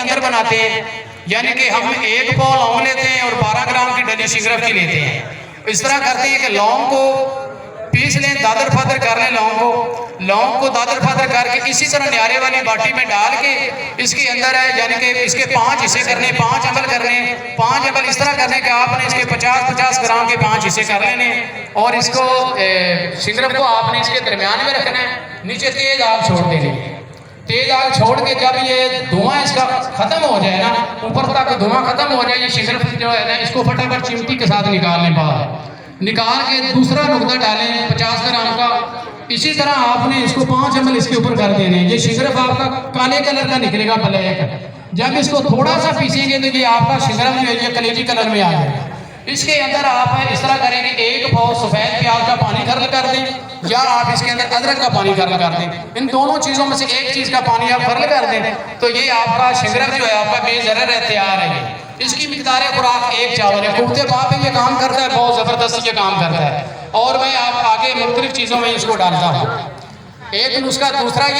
अंदर बनाते हैं, यानी कि हम 1 पाव लौंग लेते हैं और 12 ग्राम की डली शिंगरफ की लेते हैं। इस तरह करते हैं कि लौंग को पीस लें, दादर फादर कर लें लौंग को दादर फादर करके इसी तरह न्यारे वाली बाटी में डाल के इसके अंदर है, यानी कि इसके 5 हिस्से करने, 5 अमल करने, 5 अमल इस तरह करने कि आपने इसके 50-50 ग्राम के 5 हिस्से कर लेने और इसको शिंगरफ को आपने इसके दरमियान में रखना है, नीचे तेज आग छोड़ देनी। तेज आग छोड़ के जब ये धुआं इसका खत्म हो जाए ना, ऊपर तक धुआं खत्म हो जाए, ये शिंगरफ जो है ना इसको फटाफट चिमटी के साथ निकाल लें, बाहर निकाल के दूसरा नुकता डालें 50 ग्राम का। इसी तरह आपने इसको 5 अमल इसके ऊपर कर देने। ये शिंगरफ आपका काले कलर का निकलेगा, ब्लैक। जब इसको थोड़ा सा पीसेंगे तो ये आपका शिंगरफ जो है ये कलेजी कलर में आ जाएगा। इसके अंदर आप इस तरह करेंगे, 1 पाव सफ़ेद प्याज का पानी खर्ल कर दें या आप इसके अंदर अदरक का पानी खर्ल कर दें। इन दोनों चीज़ों में से एक चीज़ का पानी आप खर्ल कर दें तो ये आपका शिंगरफ जो है आपका बेज़रर तैयार है। इसकी मिकदार खुराक 1 चावल है। कुफ्ते बाप में ये काम करता है, बहुत ज़बरदस्त ये काम करता है। और मैं आप आगे मुख्तलिफ चीज़ों में इसको डालता हूँ। एक नुस्खा दूसरा